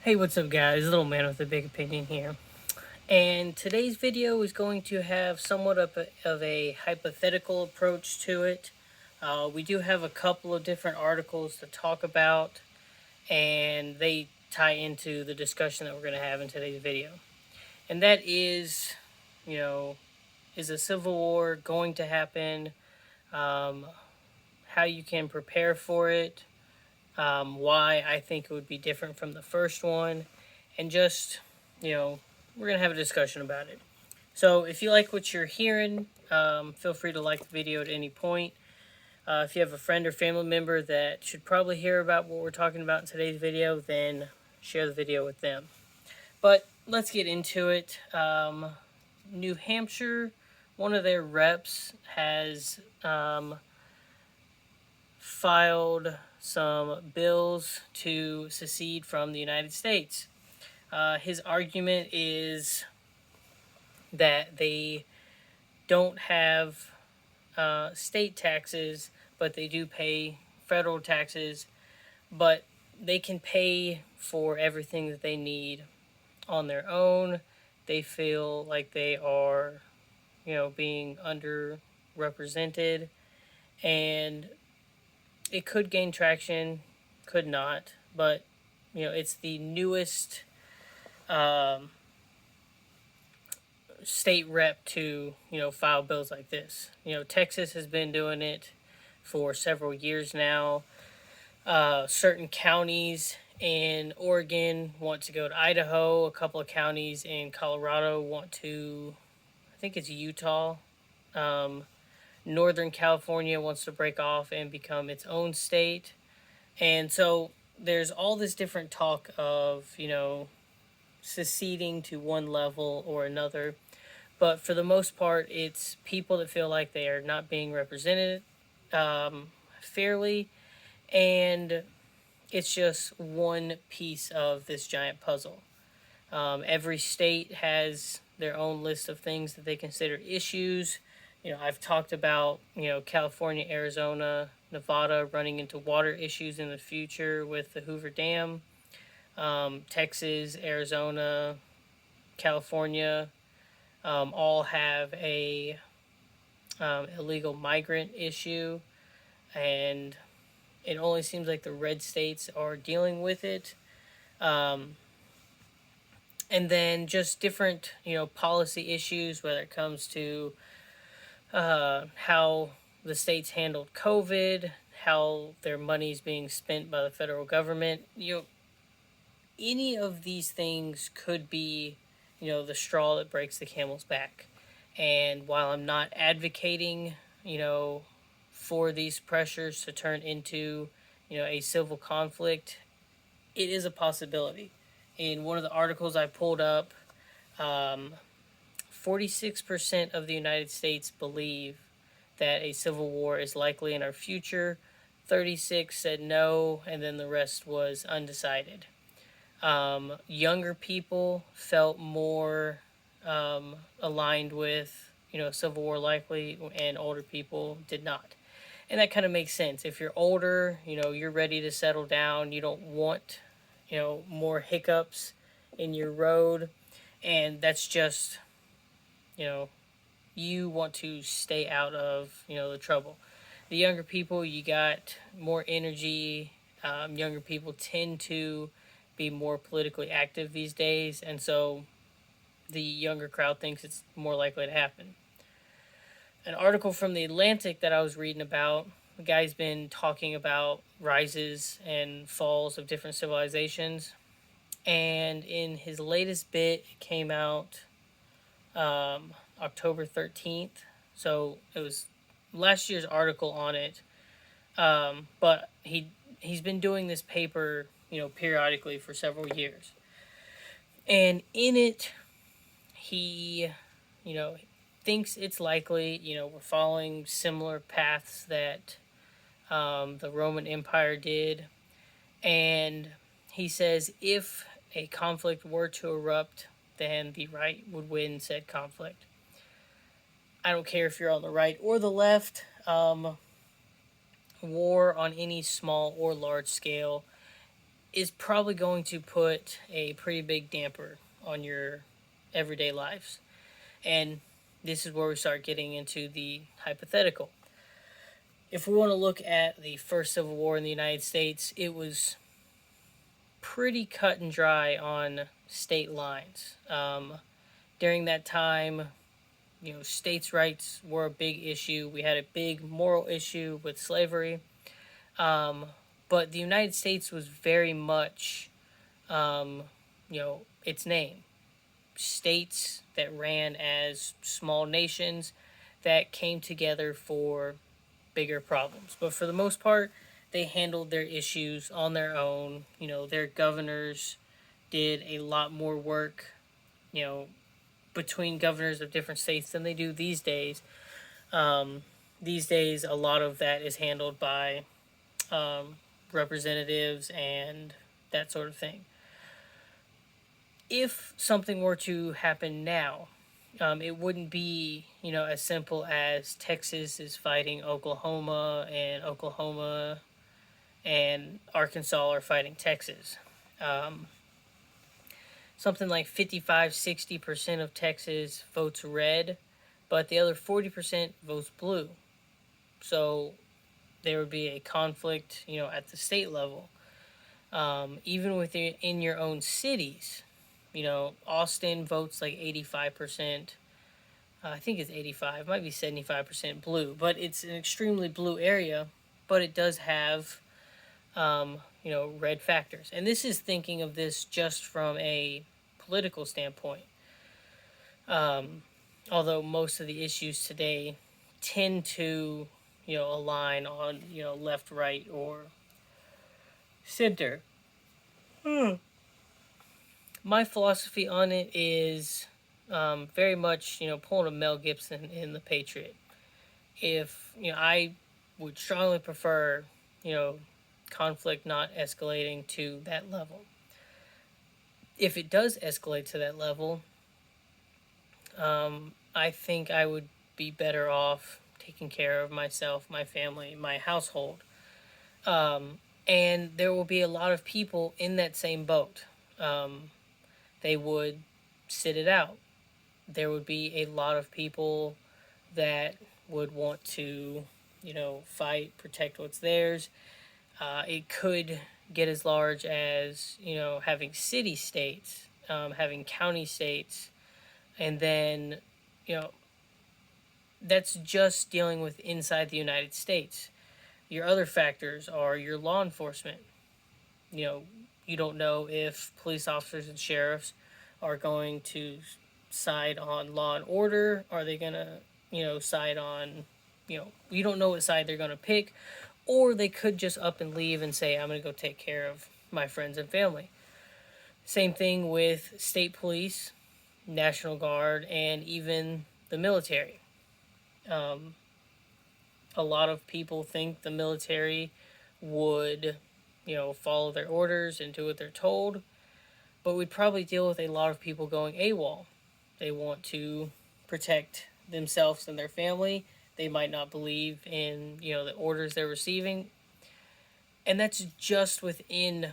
Hey, what's up guys? Little man with a big opinion here. And today's video is going to have somewhat of a hypothetical approach to it. We do have a couple of different articles to talk about, and they tie into the discussion that we're going to have in today's video. And that is, you know, is a civil war going to happen? Um, how you can prepare for it? Why I think it would be different from the first one, and just, you know, we're going to have a discussion about it. So if you like what you're hearing, feel free to like the video at any point. If you have a friend or family member that should probably hear about what we're talking about in today's video, then share the video with them. But let's get into it. New Hampshire, one of their reps has filed some bills to secede from the United States. His argument is that they don't have state taxes, but they do pay federal taxes, but they can pay for everything that they need on their own. They feel like they are, being underrepresented, and it could gain traction, could not, but it's the newest um, state rep to file bills like this. Texas has been doing it for several years now. Certain counties in Oregon want to go to Idaho. A couple of counties in Colorado want to, I think it's Utah. Um, Northern California wants to break off and become its own state. And so there's all this different talk of, seceding to one level or another. But for the most part, it's people that feel like they are not being represented fairly. And it's just one piece of this giant puzzle. Every state has their own list of things that they consider issues. I've talked about, California, Arizona, Nevada running into water issues in the future with the Hoover Dam. Texas, Arizona, California all have a illegal migrant issue, and it only seems like the red states are dealing with it. Um, and then just different, policy issues, whether it comes to how the states handled COVID, how their money is being spent by the federal government. Any of these things could be, the straw that breaks the camel's back. And while I'm not advocating, for these pressures to turn into, a civil conflict, it is a possibility. In one of the articles I pulled up, 46% of the United States believe that a civil war is likely in our future. 36 said no, and then the rest was undecided. Younger people felt more aligned with, civil war likely, and older people did not. And that kind of makes sense. If you're older, you're ready to settle down. You don't want, more hiccups in your road. And that's just, you know, you want to stay out of, the trouble. The younger people, you got more energy. Younger people tend to be more politically active these days. And so the younger crowd thinks it's more likely to happen. An article from the Atlantic that I was reading about, the guy's been talking about rises and falls of different civilizations. And in his latest bit, it came out October 13th. So it was last year's article on it. But he's been doing this paper, periodically for several years. And in it, he, thinks it's likely, we're following similar paths that the Roman Empire did. And he says if a conflict were to erupt, then the right would win said conflict. I don't care if you're on the right or the left. War on any small or large scale is probably going to put a pretty big damper on your everyday lives. And this is where we start getting into the hypothetical. If we want to look at the first Civil War in the United States, it was pretty cut and dry on state lines. During that time, states' rights were a big issue. We had a big moral issue with slavery. Um, but the United States was very much, its name. States that ran as small nations that came together for bigger problems. But for the most part, they handled their issues on their own. Their governors did a lot more work, you know, between governors of different states than they do these days. These days, a lot of that is handled by um, representatives and that sort of thing. If something were to happen now, it wouldn't be as simple as Texas is fighting Oklahoma and Oklahoma and Arkansas are fighting Texas. Um, Something like 55-60% of Texas votes red, but the other 40% votes blue. So there would be a conflict, at the state level. Even within your own cities, Austin votes like 85%. I think it's 85, might be 75% blue, but it's an extremely blue area, but it does have, red factors. And this is thinking of this just from a political standpoint. Um, Although most of the issues today tend to, align on, left, right, or center. My philosophy on it is very much, pulling a Mel Gibson in The Patriot. If, I would strongly prefer, you know, conflict not escalating to that level. If it does escalate to that level, I think I would be better off taking care of myself, my family, my household. Um, and there will be a lot of people in that same boat. They would sit it out. There would be a lot of people that would want to, fight, protect what's theirs. It could get as large as, having city states, having county states, and then, you know, that's just dealing with inside the United States. Your other factors are your law enforcement. You know, you don't know if police officers and sheriffs are going to side on law and order. Are they going to, side on, you don't know what side they're going to pick. Or they could just up and leave and say, I'm going to go take care of my friends and family. Same thing with state police, National Guard, and even the military. Um, a lot of people think the military would, follow their orders and do what they're told, but we'd probably deal with a lot of people going AWOL. They want to protect themselves and their family. They might not believe in, the orders they're receiving. And that's just within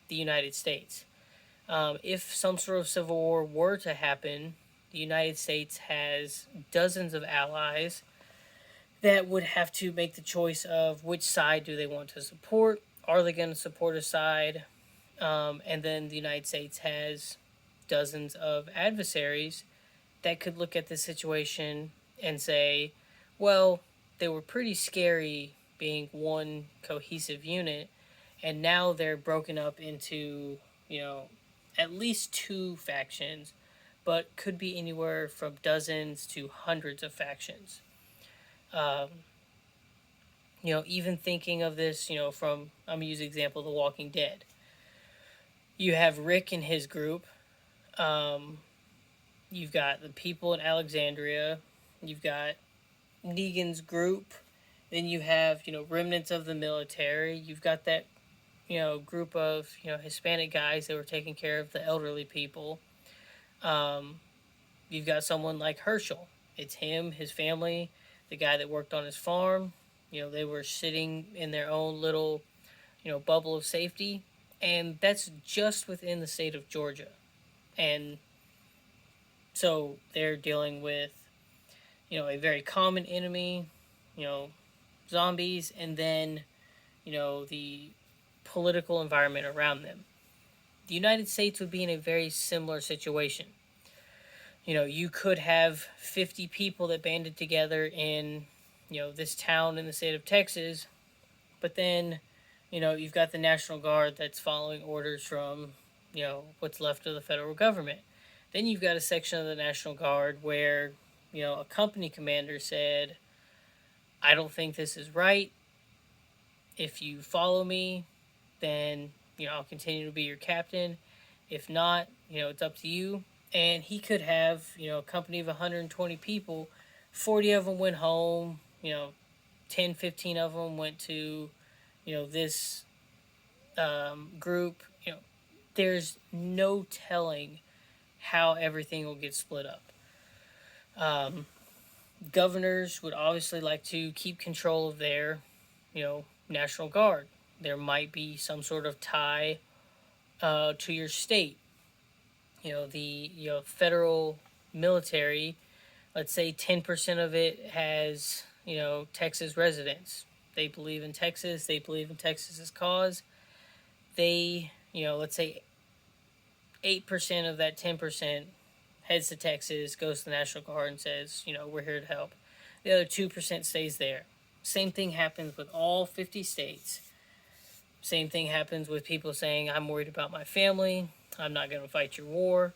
the United States. If some sort of civil war were to happen, the United States has dozens of allies that would have to make the choice of which side do they want to support. Are they going to support a side? And then the United States has dozens of adversaries that could look at the situation and say, well, they were pretty scary being one cohesive unit, and now they're broken up into, at least two factions, but could be anywhere from dozens to hundreds of factions. Um, Even thinking of this, from, I'm going to use the example of The Walking Dead. You have Rick and his group. Um, you've got the people in Alexandria. You've got Negan's group. Then you have, remnants of the military. You've got that, group of, Hispanic guys that were taking care of the elderly people. Um, you've got someone like Herschel. It's him, his family, the guy that worked on his farm. They were sitting in their own little, bubble of safety. And that's just within the state of Georgia. And so they're dealing with, a very common enemy, you know, zombies, and then, the political environment around them. The United States would be in a very similar situation. You could have 50 people that banded together in, this town in the state of Texas, but then, you've got the National Guard that's following orders from, what's left of the federal government. Then you've got a section of the National Guard where, a company commander said, I don't think this is right. If you follow me, then, I'll continue to be your captain. If not, it's up to you. And he could have, a company of 120 people, 40 of them went home, 10, 15 of them went to, this group. There's no telling how everything will get split up. Um, Governors would obviously like to keep control of their, National Guard. There might be some sort of tie to your state. The federal military. Let's say 10% of it has Texas residents. They believe in Texas. They believe in Texas's cause. They let's say 8% of that 10% heads to Texas, goes to the National Guard, and says, we're here to help. The other 2% stays there. Same thing happens with all 50 states. Same thing happens with people saying, I'm worried about my family. I'm not going to fight your war.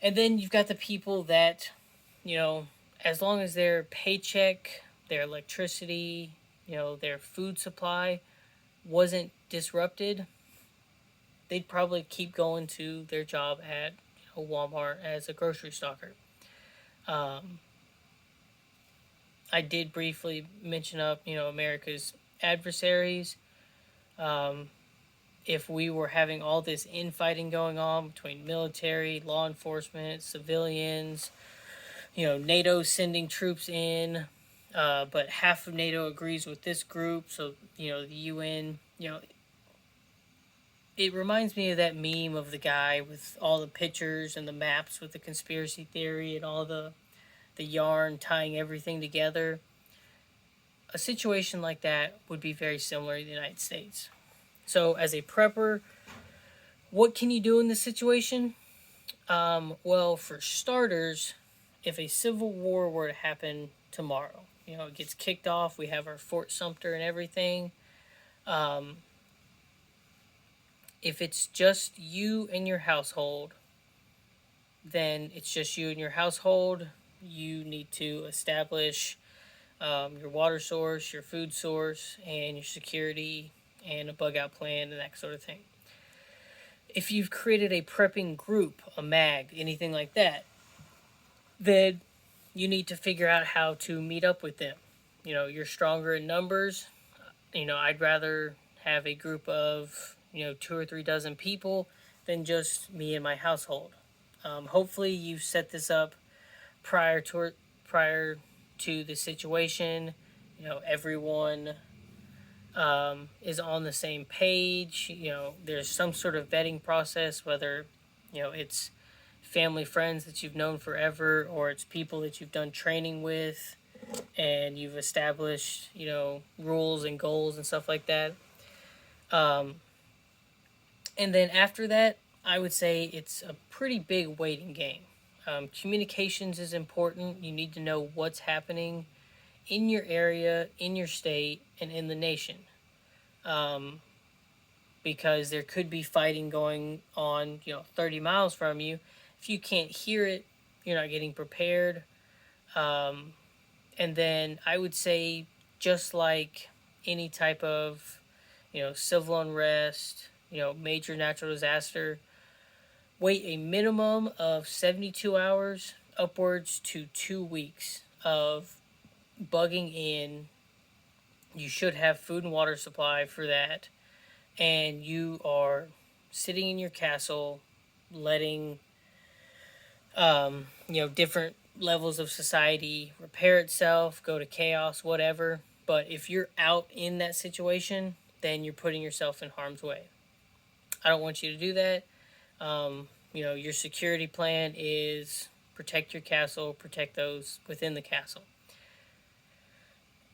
And then you've got the people that, as long as their paycheck, their electricity, their food supply wasn't disrupted, they'd probably keep going to their job at Walmart as a grocery stocker. I did briefly mention up, America's adversaries. If we were having all this infighting going on between military, law enforcement, civilians, NATO sending troops in, but half of NATO agrees with this group, so, the UN, it reminds me of that meme of the guy with all the pictures and the maps with the conspiracy theory and all the yarn tying everything together. A situation like that would be very similar in the United States. So, as a prepper, what can you do in this situation? Well, for starters, if a civil war were to happen tomorrow, it gets kicked off, we have our Fort Sumter and everything. If it's just you and your household, then it's just you and your household. You need to establish your water source, your food source, and your security, and a bug out plan, and that sort of thing. If you've created a prepping group, a mag, anything like that, then you need to figure out how to meet up with them. You're stronger in numbers. I'd rather have a group of, 2 or 3 dozen people than just me and my household. Hopefully you set this up prior to the situation. Everyone is on the same page. There's some sort of vetting process, whether it's family, friends that you've known forever, or it's people that you've done training with and you've established rules and goals and stuff like that. And then after that, I would say it's a pretty big waiting game. Communications is important. You need to know what's happening in your area, in your state, and in the nation. Because there could be fighting going on, 30 miles from you. If you can't hear it, you're not getting prepared. And then I would say, just like any type of, civil unrest, major natural disaster, wait a minimum of 72 hours, upwards to 2 weeks of bugging in. You should have food and water supply for that. And you are sitting in your castle, letting, different levels of society repair itself, go to chaos, whatever. But if you're out in that situation, then you're putting yourself in harm's way. I don't want you to do that. Your security plan is protect your castle, protect those within the castle.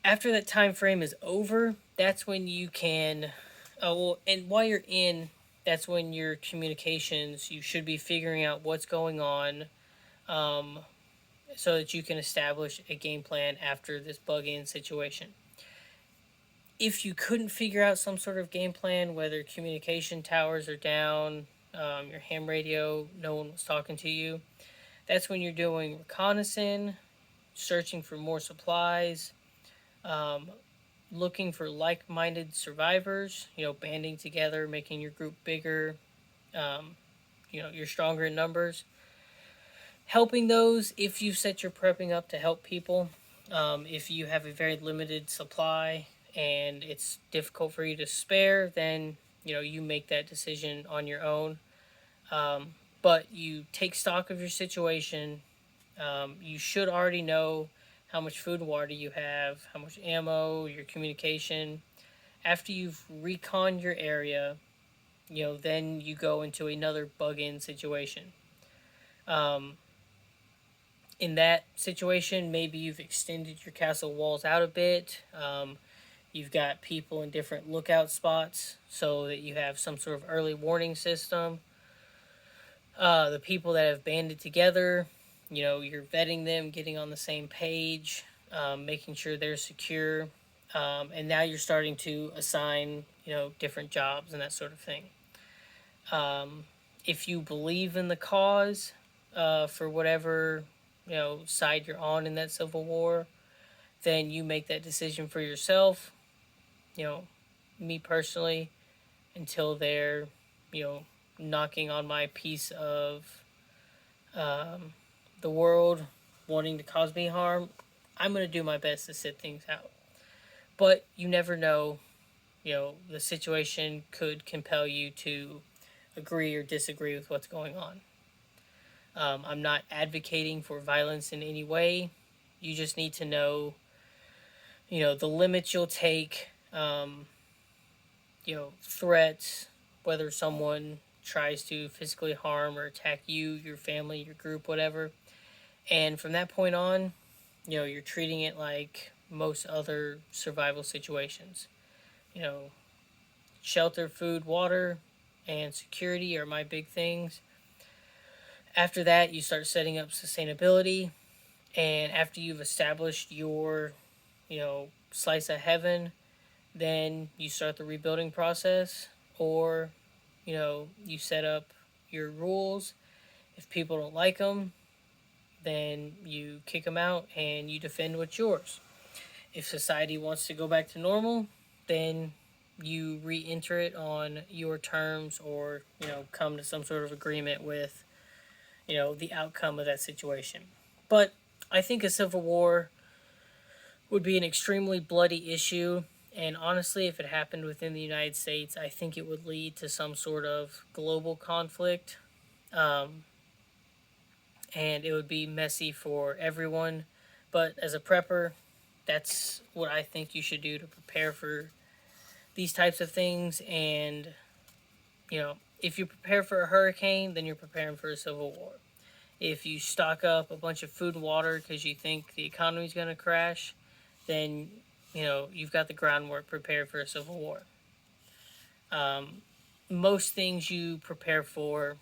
After that time frame is over, that's when you can. And while you're in, that's when your communications. You should be figuring out what's going on, um, so that you can establish a game plan after this bug in situation. If you couldn't figure out some sort of game plan, whether communication towers are down, your ham radio, no one was talking to you, that's when you're doing reconnaissance, searching for more supplies, um, looking for like minded survivors, banding together, making your group bigger, um, you're stronger in numbers. Helping those if you set your prepping up to help people. If you have a very limited supply and it's difficult for you to spare, then you make that decision on your own. But you take stock of your situation. You should already know how much food and water you have, how much ammo, your communication. After you've reconned your area, then you go into another bug in situation. Um, in that situation, maybe you've extended your castle walls out a bit. You've got people in different lookout spots so that you have some sort of early warning system. The people that have banded together, you're vetting them, getting on the same page, making sure they're secure. And now you're starting to assign, different jobs and that sort of thing. If you believe in the cause, for whatever side you're on in that civil war, then you make that decision for yourself. You know, me personally, until they're you know knocking on my piece of um, the world, wanting to cause me harm, I'm gonna do my best to sit things out. But you never know. The situation could compel you to agree or disagree with what's going on. I'm not advocating for violence in any way. You just need to know, the limits you'll take, threats, whether someone tries to physically harm or attack you, your family, your group, whatever. And from that point on, you're treating it like most other survival situations. You know, shelter, food, water, and security are my big things. After that, you start setting up sustainability. And after you've established your, slice of heaven, then you start the rebuilding process, or, you set up your rules. If people don't like them, then you kick them out and you defend what's yours. If society wants to go back to normal, then you re-enter it on your terms, or come to some sort of agreement with the outcome of that situation. But I think a civil war would be an extremely bloody issue. And honestly, if it happened within the United States, I think it would lead to some sort of global conflict. Um, and it would be messy for everyone. But as a prepper, that's what I think you should do to prepare for these types of things. And, if you prepare for a hurricane, then you're preparing for a civil war. If you stock up a bunch of food and water because you think the economy's going to crash, then you've got the groundwork prepared for a civil war. Most things you prepare for,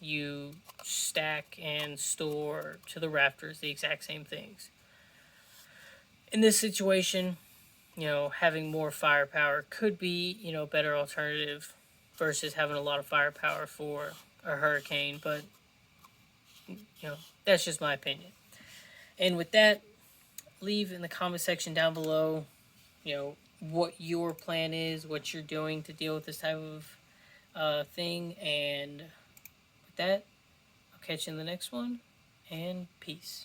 you stack and store to the rafters, the exact same things. In this situation, having more firepower could be a better alternative versus having a lot of firepower for a hurricane. But that's just my opinion. And with that, leave in the comment section down below, what your plan is, what you're doing to deal with this type of thing. And with that, I'll catch you in the next one, and peace.